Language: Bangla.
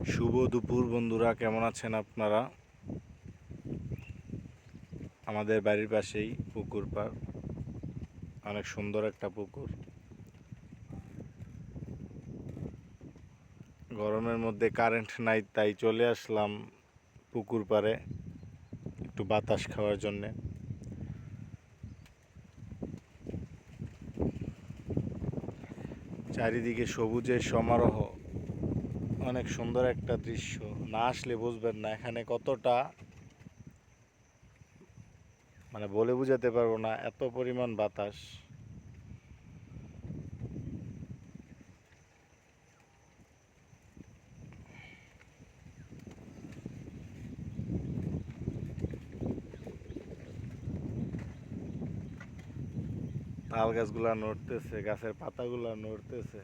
শুভ দুপুর বন্ধুরা, কেমন আছেন আপনারা? আমাদের বাড়ির পাশেই পুকুর পাড়, অনেক সুন্দর একটা পুকুর। গরমের মধ্যে কারেন্ট নাই, তাই চলে আসলাম পুকুর পাড়ে একটু বাতাস খাওয়ার জন্যে। চারিদিকে সবুজের সমারোহ, অনেক সুন্দর একটা দৃশ্য। না আসলে বুঝবেন না এখানে কতটা, বলে বোঝাতে পারবো না, এত পরিমাণ বাতাস। তাল গাছগুলা নড়তেছে, গাছের পাতাগুলা নড়তেছে।